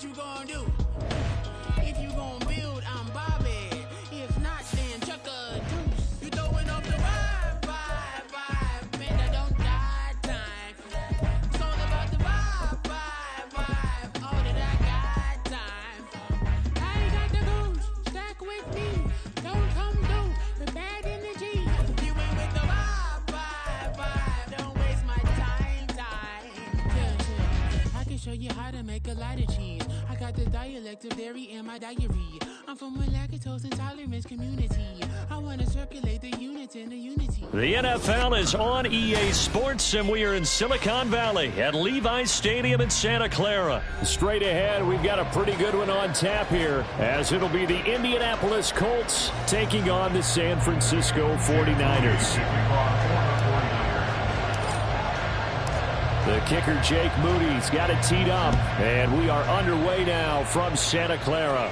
What you gonna do? If you gonna build, I'm Bobby. If not, then chuck a deuce. You throwing up the vibe. Man, I don't die time. It's all about the vibe. All that I got time. I ain't got the goose. Stack with me. Don't come through the bad energy. You ain't with the vibe. Don't waste my time. Yeah. I can show you how to make a lot of cheese. I got the dialect of dairy in my diary. I'm from a lactose intolerance community. I want to circulate the units in the unity. The NFL is on EA Sports, and we are in Silicon Valley at Levi's Stadium in Santa Clara. Straight ahead, we've got a pretty good one on tap here, as it'll be the Indianapolis Colts taking on the San Francisco 49ers. The kicker, Jake Moody's got it teed up, and we are underway now from Santa Clara.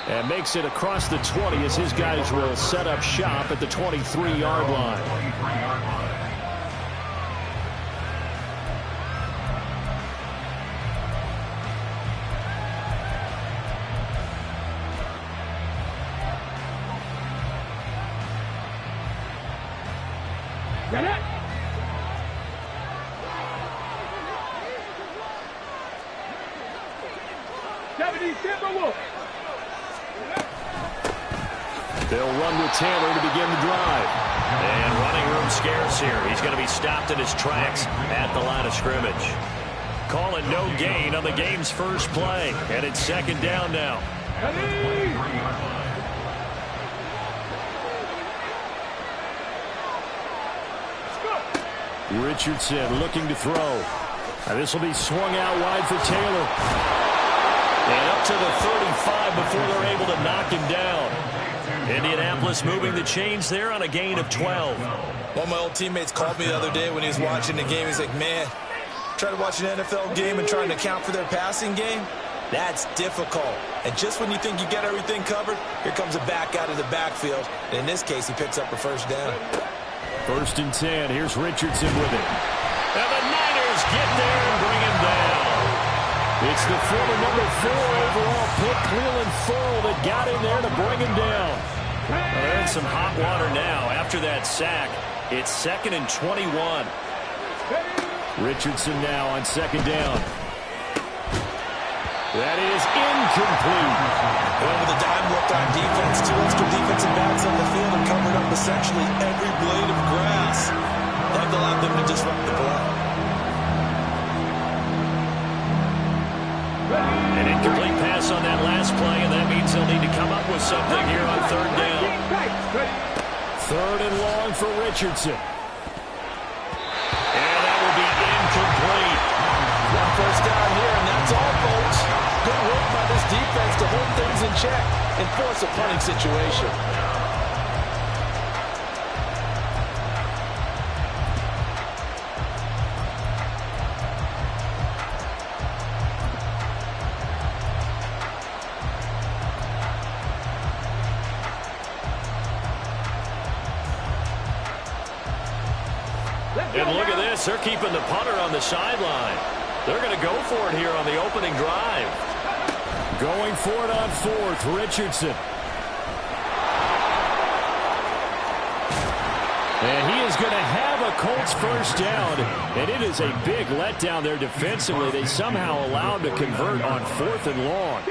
And makes it across the 20 as his guys will set up shop at the 23-yard line. Get it! They'll run with Taylor to begin the drive. And running room scarce here. He's going to be stopped in his tracks at the line of scrimmage. Calling no gain on the game's first play. And it's second down now. Richardson looking to throw. This will be swung out wide for Taylor. And up to the 35 before they're able to knock him down. Indianapolis moving the chains there on a gain of 12. One of my old teammates called me the other day when he was watching the game. He's like, man, trying to watch an NFL game and trying to account for their passing game? That's difficult. And just when you think you get everything covered, here comes a back out of the backfield. And in this case, he picks up a first down. First and 10. Here's Richardson with it. And the Niners get there and bring him down. It's the former number 4 overall pick, Cleveland Ferrell, that got in there to bring him down. Well, they're in some hot water now. After that sack, it's 2nd and 21. Richardson now on 2nd down. That is incomplete. Well, with a dime looked on defense, 2 extra defensive backs on the field and covered up essentially every blade of grass. That allowed them to disrupt the play. An incomplete pass on that last play, and that means they'll need to come up with something here on 3rd down. 3rd and long for Richardson. And that will be incomplete. One first down here, and that's all, folks. Good work by this defense to hold things in check and force a punting situation. And look at this. They're keeping the punter on the sideline. They're going to go for it here on the opening drive. Going for it on 4th, Richardson. And he is going to have a Colts first down. And it is a big letdown there defensively. They somehow allowed to convert on 4th and long.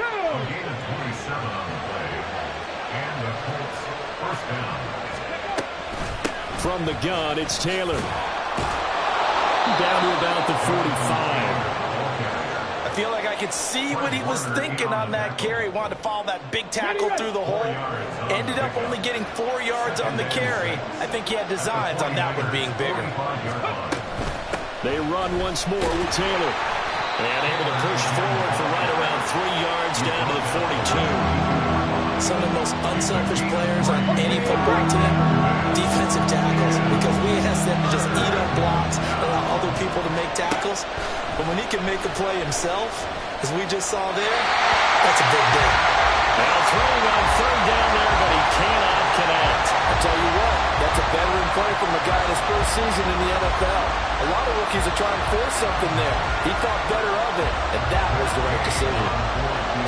From the gun, it's Taylor. Down to about the 45. I feel like I could see what he was thinking on that carry. Wanted to follow that big tackle through the hole. Ended up only getting 4 yards on the carry. I think he had designs on that one being bigger. They run once more with Taylor. And able to push forward for right around 3 yards down to the 42. Some of the most unselfish players on any football team, defensive tackles, because we ask them to just eat up blocks, allow other people to make tackles. But when he can make a play himself, as we just saw there, that's a big day. Now throwing on third down there, but he cannot connect. I tell you what, that's a veteran play from a guy in his first season in the NFL. A lot of rookies are trying to force something there. He thought better of it, and that was the right decision.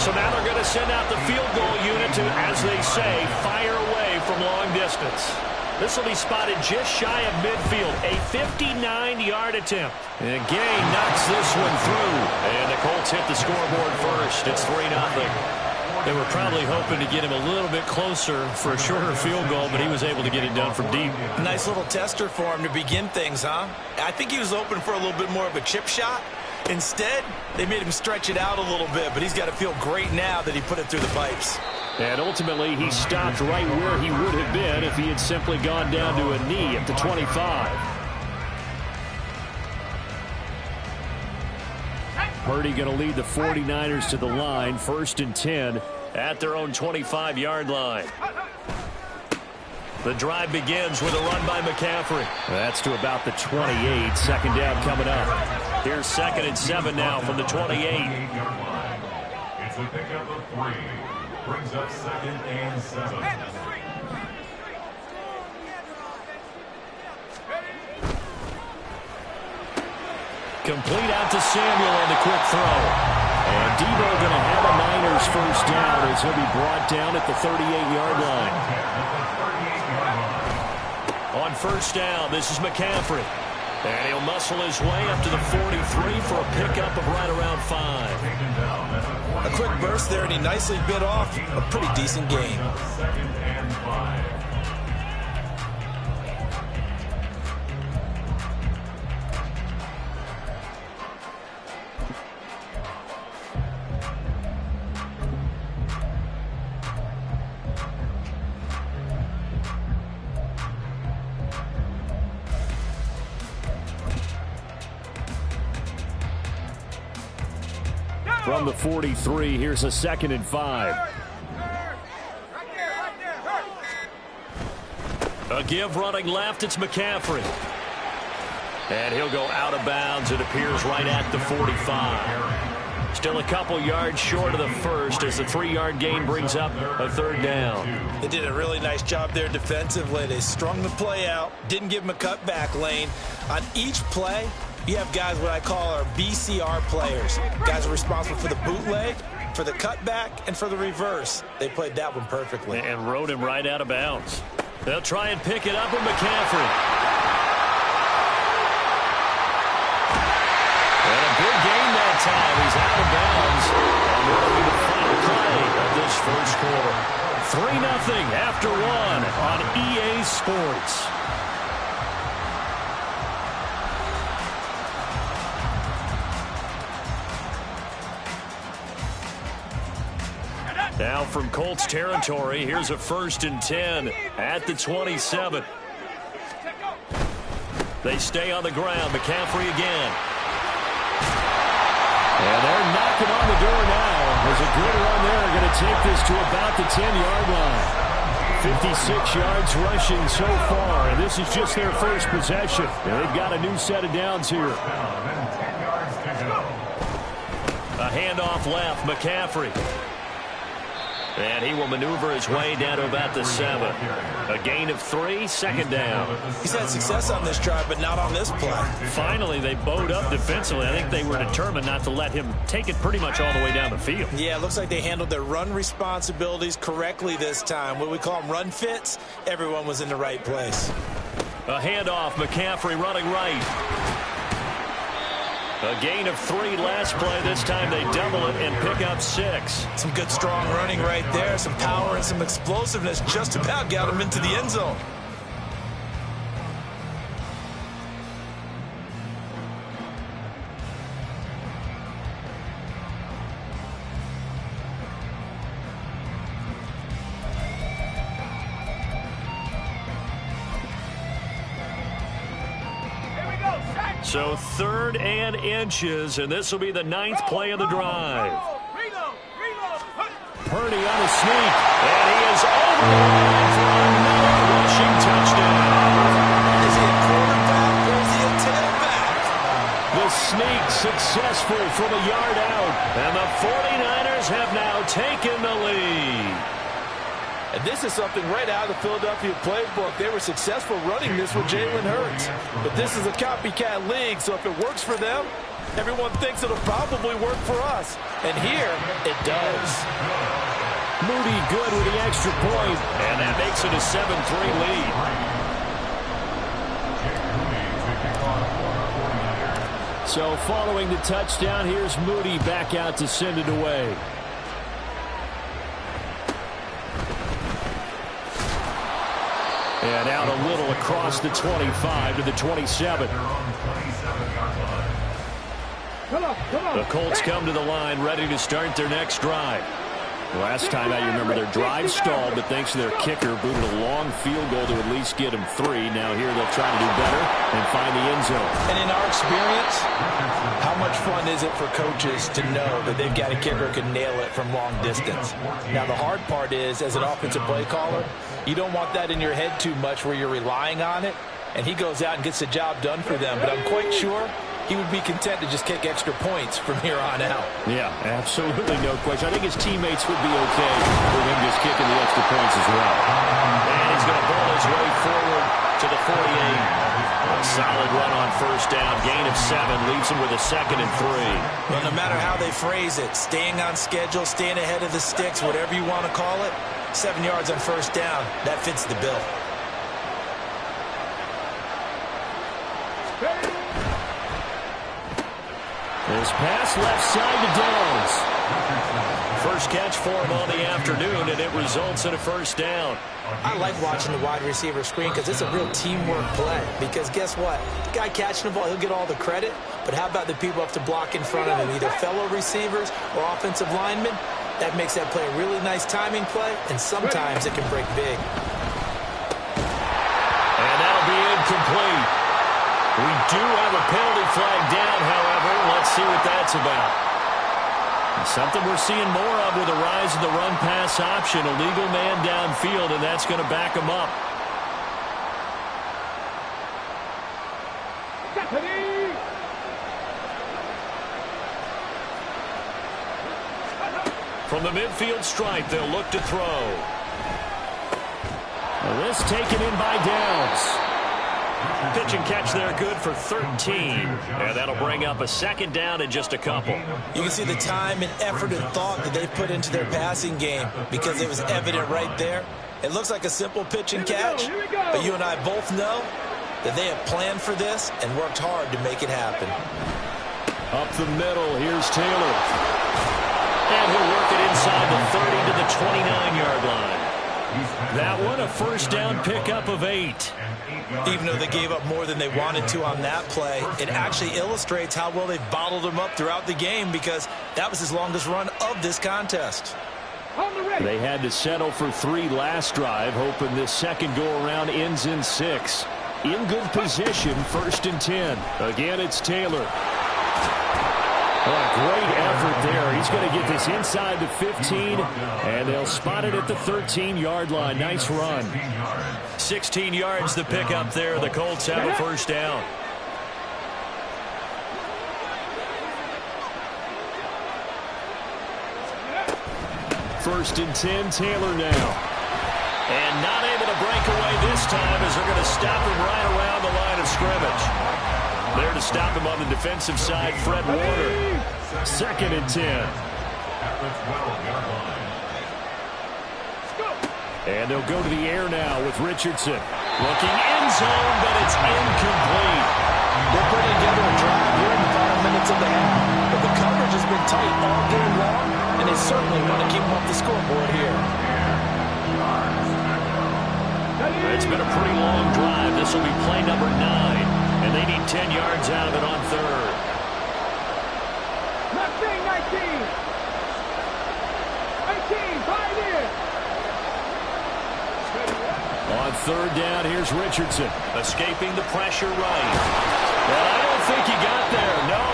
So now they're going to send out the field goal unit to, as they say, fire away from long distance. This will be spotted just shy of midfield, a 59-yard attempt. And Gay knocks this one through, and the Colts hit the scoreboard first. It's 3-0. They were probably hoping to get him a little bit closer for a shorter field goal, but he was able to get it done from deep. Nice little tester for him to begin things, huh? I think he was open for a little bit more of a chip shot. Instead, they made him stretch it out a little bit, but he's got to feel great now that he put it through the pipes. And ultimately, he stopped right where he would have been if he had simply gone down to a knee at the 25. Purdy going to lead the 49ers to the line, 1st and 10 at their own 25-yard line. The drive begins with a run by McCaffrey. That's to about the 28. 2nd down coming up. Here's 2nd and 7 now from the 28. It's a pickup of 3. Brings up 2nd and 7. Complete out to Samuel on the quick throw. And Debo going to have a Niners first down as he'll be brought down at the 38-yard line. On 1st down, this is McCaffrey. And he'll muscle his way up to the 43 for a pickup of right around 5. A quick burst there, and he nicely bit off a pretty decent gain. 2nd and 5. From the 43, here's a 2nd and 5. A give running left, it's McCaffrey. And he'll go out of bounds, it appears, right at the 45. Still a couple yards short of the first as the 3-yard gain brings up a 3rd down. They did a really nice job there defensively. They strung the play out, didn't give him a cutback lane. On each play, you have guys what I call our BCR players. Guys are responsible for the bootleg, for the cutback, and for the reverse. They played that one perfectly. And rode him right out of bounds. They'll try and pick it up with McCaffrey. And a big gain that time. He's out of bounds. And that'll be the final play of this first quarter. 3-0 after 1 on EA Sports. Now from Colts territory, here's a 1st and 10 at the 27. They stay on the ground. McCaffrey again. And they're knocking on the door now. There's a good run there. Going to take this to about the 10-yard line. 56 yards rushing so far, and this is just their first possession. And they've got a new set of downs here. A handoff left, McCaffrey. And he will maneuver his way down to about the 7. A gain of 3, 2nd down. He's had success on this drive, but not on this play. Finally, they bowed up defensively. I think they were determined not to let him take it pretty much all the way down the field. Yeah, it looks like they handled their run responsibilities correctly this time. What we call them run fits, everyone was in the right place. A handoff, McCaffrey running right. A gain of 3 last play. This time they double it and pick up 6. Some good, strong running right there. Some power and some explosiveness just about got him into the end zone. So 3rd and inches, and this will be the 9th play of the drive. Purdy on a sneak, and he is over the line for another rushing touchdown. Is he a quarterback or is he a tailback? The sneak successful from a yard out. And the 49ers have now taken the lead. And this is something right out of the Philadelphia playbook. They were successful running this with Jalen Hurts. But this is a copycat league, so if it works for them, everyone thinks it'll probably work for us. And here, it does. Moody good with the extra point. And that makes it a 7-3 lead. So following the touchdown, here's Moody back out to send it away. And out a little across the 25 to the 27. The Colts come to the line ready to start their next drive. Last time out, you remember their drive stalled, but thanks to their kicker, booted a long field goal to at least get them 3. Now here they'll try to do better and find the end zone. And in our experience, how much fun is it for coaches to know that they've got a kicker who can nail it from long distance? Now the hard part is, as an offensive play caller, you don't want that in your head too much where you're relying on it, and he goes out and gets the job done for them. But I'm quite sure he would be content to just kick extra points from here on out. Yeah, absolutely no question. I think his teammates would be okay with him just kicking the extra points as well. And he's going to ball his way forward to the 48. A solid run on first down. Gain of 7 leaves him with a 2nd and 3. Well, no matter how they phrase it, staying on schedule, staying ahead of the sticks, whatever you want to call it, 7 yards on first down, that fits the bill. This pass left side to Downs. First catch for him on the afternoon, and it results in a first down. I like watching the wide receiver screen because it's a real teamwork play. Because guess what? The guy catching the ball, he'll get all the credit. But how about the people up to block in front of him, either fellow receivers or offensive linemen? That makes that play a really nice timing play, and sometimes it can break big. And that'll be incomplete. We do have a penalty flag down, however. Let's see what that's about. Something we're seeing more of with the rise of the run-pass option. A legal man downfield, and that's going to back him up. From the midfield stripe, they'll look to throw. This taken in by Downs. Pitch and catch there, good for 13. And that'll bring up a 2nd down and just a couple. You can see the time and effort and thought that they put into their passing game because it was evident right there. It looks like a simple pitch and catch, but you and I both know that they have planned for this and worked hard to make it happen. Up the middle, here's Taylor. And he'll work it inside the 30 to the 29-yard line. That one, a first down pickup of 8. Even though they gave up more than they wanted to on that play, it actually illustrates how well they've bottled them up throughout the game because that was his longest run of this contest. They had to settle for 3 last drive, hoping this second go-around ends in 6. In good position, 1st and 10. Again, it's Taylor. Oh, a great effort there. He's going to get this inside the 15, and they'll spot it at the 13-yard line. Nice run. 16 yards to pick up there. The Colts have a first down. First and 10, Taylor now. And not able to break away this time as they're going to stop him right around the line of scrimmage. There to stop him on the defensive side, Fred Warner. 2nd and 10. And they'll go to the air now with Richardson. Looking end zone, but it's incomplete. They're putting together a drive here in the final minutes of the half. But the coverage has been tight all game long, and they certainly want to keep them off the scoreboard here. It's been a pretty long drive. This will be play number 9. And they need 10 yards out of it on 3rd. 19. 5 in. On 3rd down, here's Richardson. Escaping the pressure right. And I don't think he got there, no.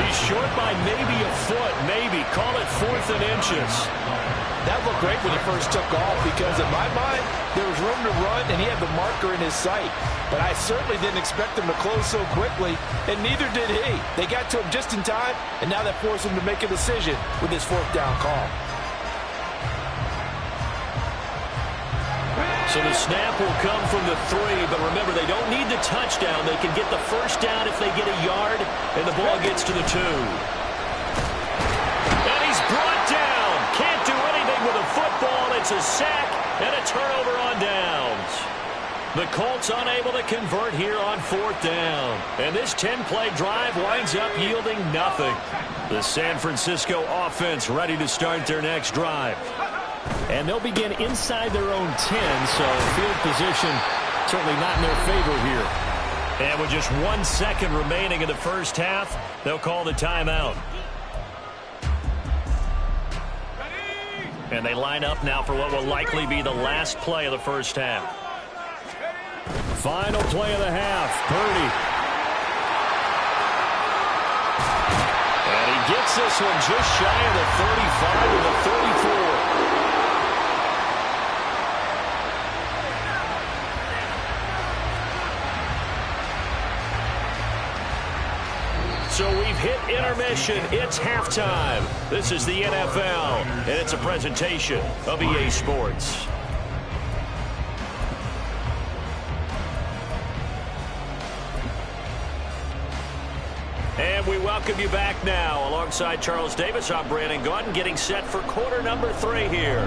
He's short by maybe a foot, maybe. Call it 4th and inches. That looked great when he first took off because, in my mind, there was room to run, and he had the marker in his sight. But I certainly didn't expect him to close so quickly, and neither did he. They got to him just in time, and now that forced him to make a decision with his fourth down call. So the snap will come from the 3, but remember, they don't need the touchdown. They can get the first down if they get a yard, and the ball gets to the 2. And he's brought down. Can't do anything with a football. It's a sack and a turnover on downs. The Colts unable to convert here on 4th down. And this 10-play drive winds up yielding nothing. The San Francisco offense ready to start their next drive. And they'll begin inside their own 10, so field position certainly not in their favor here. And with just 1 second remaining in the first half, they'll call the timeout. And they line up now for what will likely be the last play of the first half. Final play of the half, Purdy. And he gets this one just shy of the 35 to the 34. So we've hit intermission. It's halftime. This is the NFL, and it's a presentation of EA Sports. And we welcome you back now. Alongside Charles Davis, I'm Brandon Gaudin, getting set for quarter number 3 here.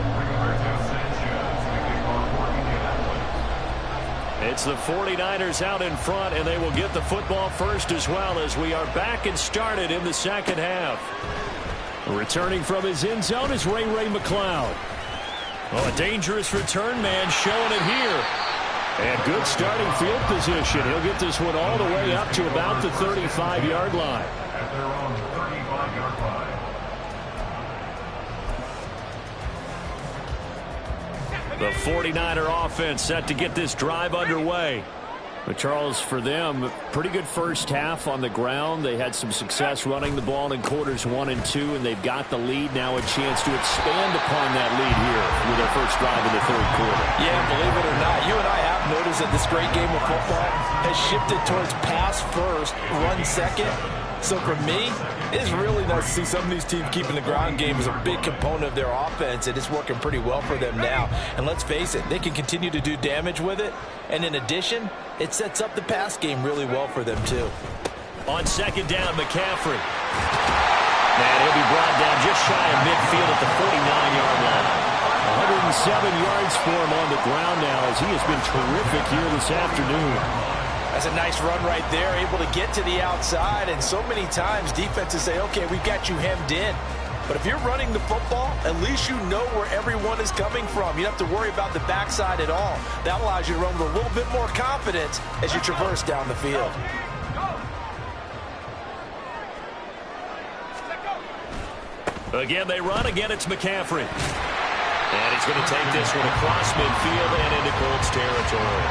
It's the 49ers out in front, and they will get the football first as well as we are back and started in the second half. Returning from his end zone is Ray McCloud. Oh, a dangerous return man showing it here. And good starting field position. He'll get this one all the way up to about the 35-yard line. At their own 35-yard line. The 49er offense set to get this drive underway. But Charles, for them, pretty good first half on the ground. They had some success running the ball in quarters 1 and 2, and they've got the lead. Now a chance to expand upon that lead here with their first drive in the third quarter. Yeah, believe it or not, you and I have noticed that this great game of football has shifted towards pass first, run second. So for me, it's really nice to see some of these teams keeping the ground game as a big component of their offense, and it's working pretty well for them now. And let's face it, they can continue to do damage with it. And in addition, it sets up the pass game really well for them too. On second down, McCaffrey. And he'll be brought down just shy of midfield at the 49-yard line. 107 yards for him on the ground now as he has been terrific here this afternoon. That's a nice run right there, able to get to the outside. And so many times defenses say, okay, we've got you hemmed in. But if you're running the football, at least you know where everyone is coming from. You don't have to worry about the backside at all. That allows you to run with a little bit more confidence as you traverse down the field. Again, they run. Again, it's McCaffrey. And he's going to take this one across midfield and into Colts territory.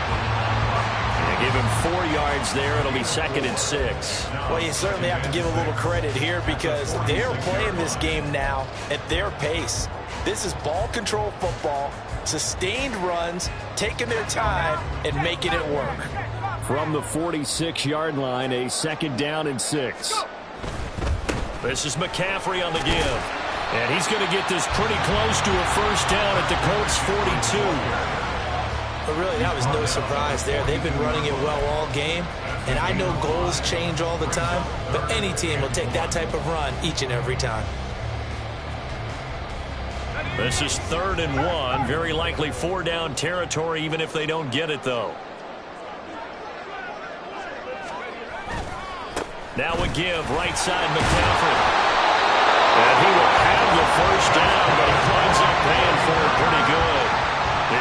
Give him 4 yards there. It'll be 2nd and 6. Well, you certainly have to give a little credit here because they're playing this game now at their pace. This is ball control football, sustained runs, taking their time, and making it work. From the 46-yard line, a 2nd down and 6. This is McCaffrey on the give. And he's going to get this pretty close to a first down at the Colts 42. But really, that was no surprise there. They've been running it well all game. And I know goals change all the time, but any team will take that type of run each and every time. This is 3rd and 1. Very likely 4-down territory, even if they don't get it, though. Now a give, right side, McCaffrey. And he will have the first down, but he winds up paying for it pretty good.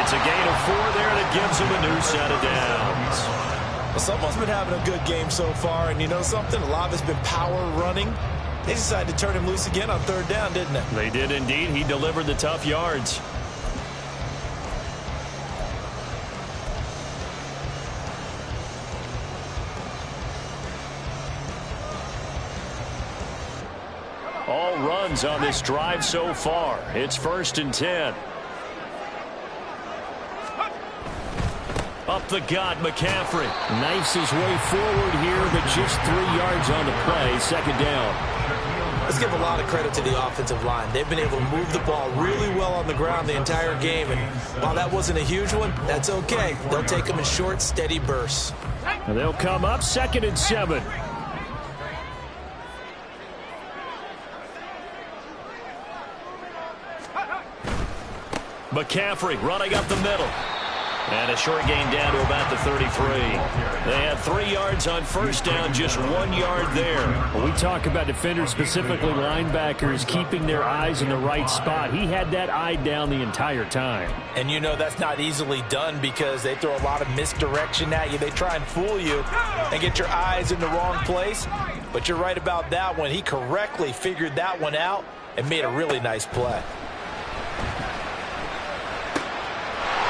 It's a gain of 4 there that gives him a new set of downs. Well, someone's been having a good game so far, and you know something? A lot of it's been power running. They decided to turn him loose again on 3rd down, didn't they? They did indeed. He delivered the tough yards. all runs on this drive so far. It's 1st and 10. Up the gut, McCaffrey knifes his way forward here, but just 3 yards on the play. 2nd down. Let's give a lot of credit to the offensive line. They've been able to move the ball really well on the ground the entire game, and while that wasn't a huge one, that's okay. They'll take them in short, steady bursts. And they'll come up 2nd and 7. McCaffrey running up the middle. And a short gain down to about the 33. They had 3 yards on 1st down, just 1 yard there. When we talk about defenders, specifically linebackers, keeping their eyes in the right spot, he had that eye down the entire time. And you know that's not easily done because they throw a lot of misdirection at you. They try and fool you and get your eyes in the wrong place. But you're right about that one. He correctly figured that one out and made a really nice play.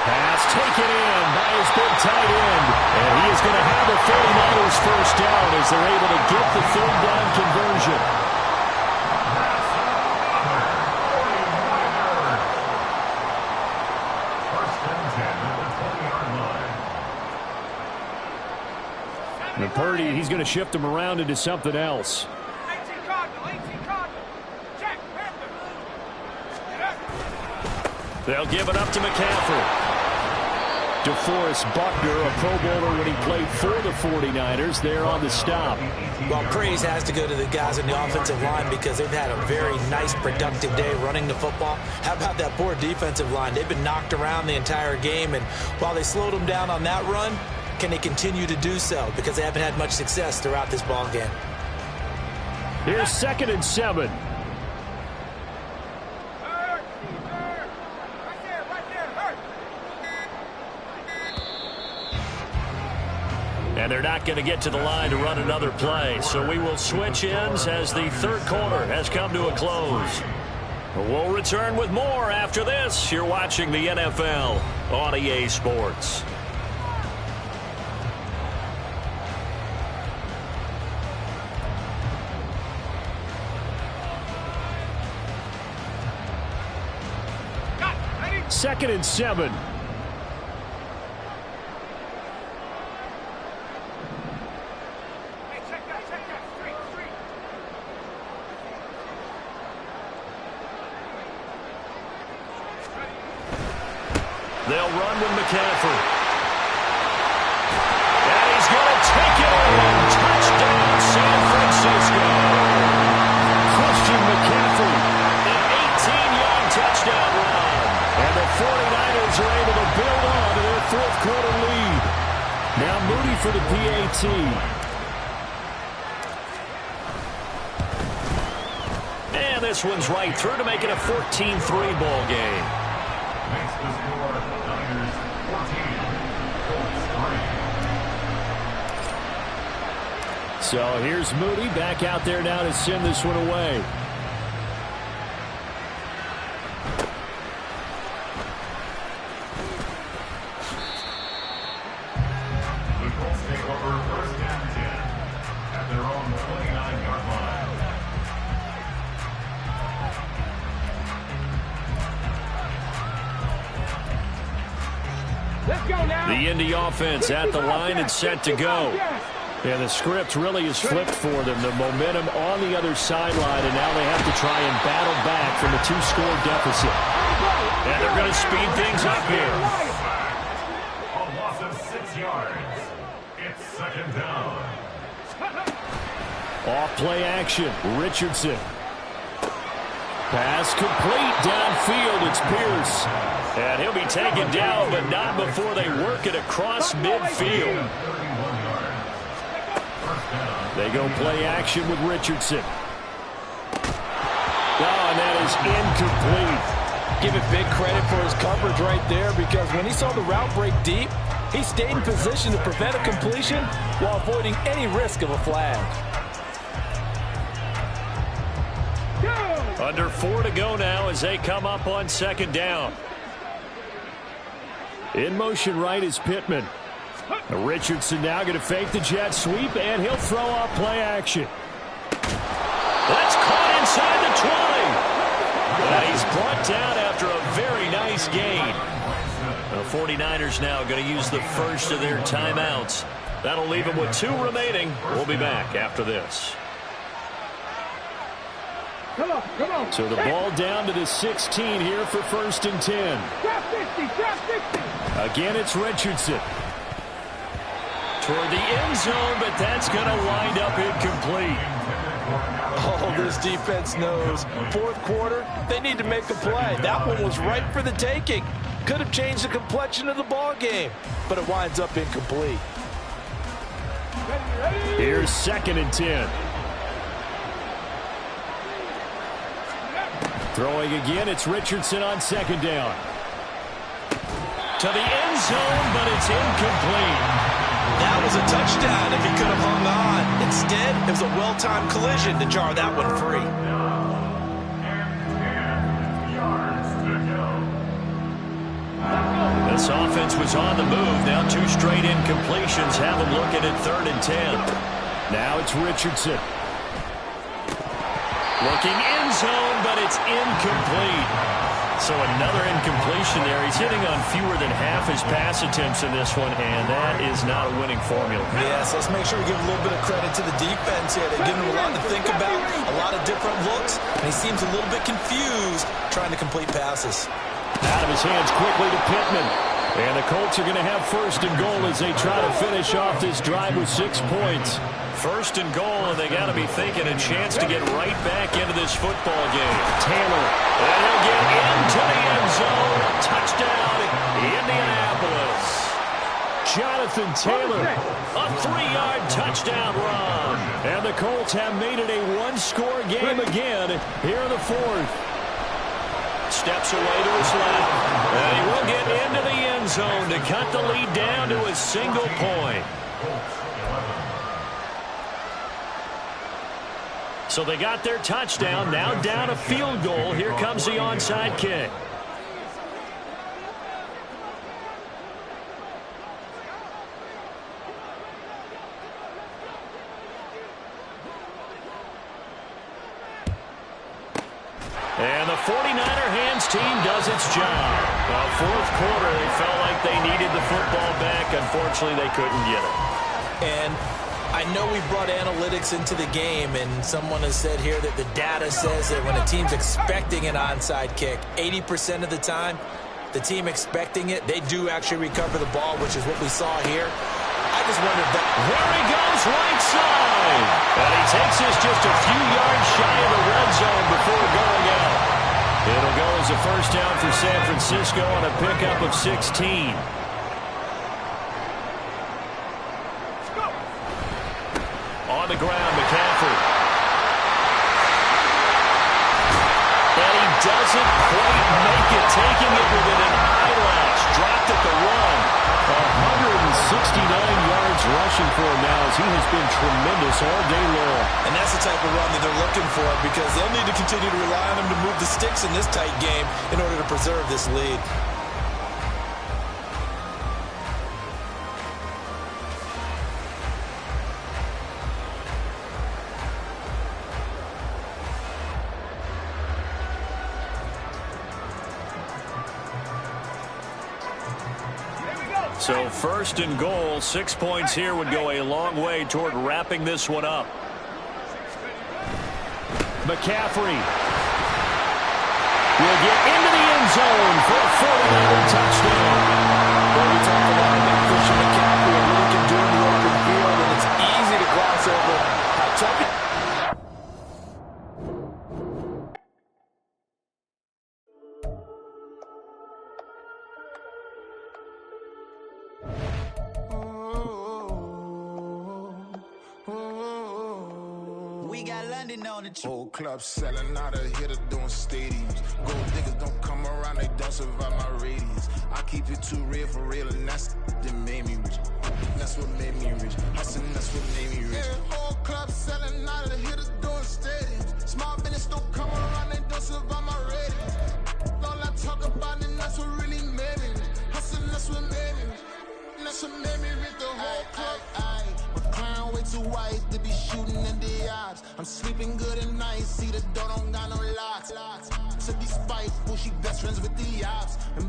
Pass taken in by his big tight end. And he is going to have the 49ers 1st down as they're able to get the 3rd down conversion. And Purdy, he's going to shift him around into something else. They'll give it up to McCaffrey. DeForest Buckner, a Pro Bowler when he played for the 49ers, there on the stop. Well, praise has to go to the guys on the offensive line because they've had a very nice, productive day running the football. How about that poor defensive line? They've been knocked around the entire game, and while they slowed them down on that run, can they continue to do so? Because they haven't had much success throughout this ball game. Here's 2nd and 7. And they're not going to get to the line to run another play. So we will switch ends as the 3rd quarter has come to a close. We'll return with more after this. You're watching the NFL on EA Sports. Second and 7. They'll run with McCaffrey. And he's going to take it in. Touchdown, San Francisco. Christian McCaffrey, an 18-yard touchdown run. And the 49ers are able to build on to their 4th quarter lead. Now Moody for the PAT. And this one's right through to make it a 14-3 ball game. Makes the score Niners 14, Colts 3. So here's Moody back out there now to send this one away. The Colts take over 1st and 10 at their own 29-yard line. Let's go now. The Indy offense at the line and set to go. And the script really is flipped for them. The momentum on the other sideline, and now they have to try and battle back from a 2-score deficit. And they're going to speed things up here. A loss of 6 yards. It's 2nd down. Off play action. Richardson. Pass complete downfield. It's Pierce. And he'll be taken down, but not before they work it across midfield. They go play action with Richardson. Oh, and that is incomplete. Give it big credit for his coverage right there because when he saw the route break deep, he stayed in position to prevent a completion while avoiding any risk of a flag. Under 4 to go now as they come up on 2nd down. In motion right is Pittman. Richardson now going to fake the jet sweep, and he'll throw off play action. That's caught inside the 20. And he's brought down after a very nice gain. The 49ers now going to use the first of their timeouts. That'll leave them with 2 remaining. We'll be back after this. Come on. So the ball down to the 16 here for 1st and 10. Trap 60. Again, it's Richardson. Toward the end zone, but that's going to wind up incomplete. Oh, this defense knows. 4th quarter, they need to make a play. That one was ripe for the taking. Could have changed the complexion of the ball game, but it winds up incomplete. Here's 2nd and 10. Throwing again, it's Richardson on 2nd down. To the end zone, but it's incomplete. That was a touchdown if he could have hung on. Instead, it was a well-timed collision to jar that one free. This offense was on the move. Now 2 straight incompletions have them looking at 3rd and 10. Now it's Richardson. Looking end zone, but it's incomplete. So another incompletion there. He's hitting on fewer than half his pass attempts in this one, and that is not a winning formula. Yeah, so let's make sure we give a little bit of credit to the defense here. They're giving him a lot to think about, a lot of different looks, and he seems a little bit confused trying to complete passes. Out of his hands quickly to Pittman. And the Colts are going to have 1st and goal as they try to finish off this drive with 6 points. 1st and goal, and they got to be thinking a chance to get right back into this football game. Taylor, and he'll get into the end zone. Touchdown, Indianapolis. Jonathan Taylor, a 3-yard touchdown run. And the Colts have made it a 1-score game again here in the 4th. Steps away to his left. And he will get into the end zone to cut the lead down to a single point. So they got their touchdown. Now down a field goal. Here comes the onside kick. And the 49er hands team does its job. Well, 4th quarter, they felt like they needed the football back. Unfortunately, they couldn't get it. And I know we brought analytics into the game, and someone has said here that the data says that when a team's expecting an onside kick, 80% of the time, the team expecting it, they do actually recover the ball, which is what we saw here. I just wondered that. There he goes, right side. And he takes this just a few yards shy of the red zone before going out. It'll go as a 1st down for San Francisco on a pickup of 16. On the ground, McCaffrey. And he doesn't quite make it, taking it within an eyelash. Dropped at the 1. 169 yards rushing for him now as he has been tremendous all day long. And that's the type of run that they're looking for because they'll need to continue to rely on him to move the sticks in this tight game in order to preserve this lead. So 1st and goal, 6 points here would go a long way toward wrapping this one up. McCaffrey will get into the end zone for a 49er touchdown. Well, we talk a lot about Christian McCaffrey and what he can do in the open field, and it's easy to gloss over how tough it is. Whole club selling out of hitter doing stadiums. Gold niggas don't come around, they don't survive my radius. I keep it too real for real, and that's that made me rich. That's what made me rich. Hustling, that's what made me rich. Yeah, whole club selling out of the hitters doing stadiums. Small business don't come around, they don't survive my radius. All I talk about, and that's what really made me rich. Hustling, that's what made me rich. That's what made me rich. The whole club. clown way too white to be shooting in the odds. I'm sleeping good at night, see the door don't got no locks. To be spiteful, she best friends with the ops. And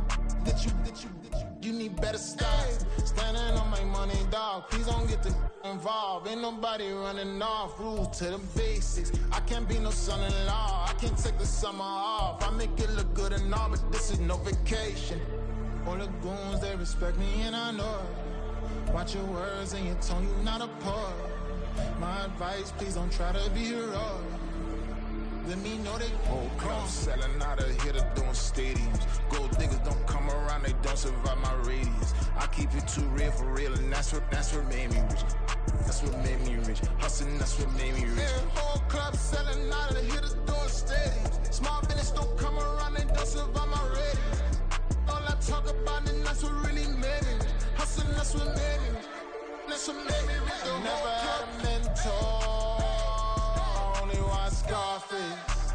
you need better styles. Standing on my money, dog. Please don't get the involved. Ain't nobody running off. Rules to the basics. I can't be no son-in-law. I can't take the summer off. I make it look good and all, but this is no vacation. All the goons, they respect me and I know it. Watch your words and your tone, you not a poet. My advice, please don't try to be heroic. Let me know they whole club selling out of here to doing stadiums. Gold diggers don't come around, they don't survive my radius. I keep it too real for real, and that's what made me rich. That's what made me rich. Hustling, that's what made me rich. Yeah, whole club selling out of here to doing stadiums. Small business don't come around, they don't survive my radius. All I talk about, and that's what really made me rich. Hustling, that's what made me rich. That's what made me rich. I never had a mentor. Scarface.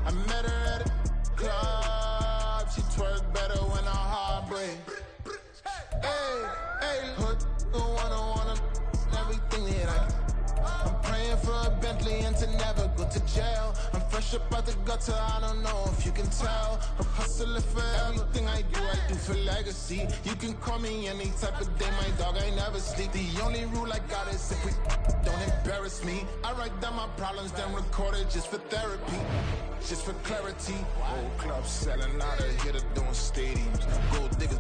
I met her at a club. She twerk better when her heart breaks. Hey, hood, wanna everything that I'm praying for a Bentley and to never go to jail. I'm fresh up out the gutter, I don't know if you can tell. I'm hustling for everything I do for legacy. You can call me any type of day, my dog, I never sleep. The only rule I got is if we don't embarrass me. I write down my problems, then record it just for therapy, just for clarity. Whole club selling out of here to doing stadiums. Gold diggers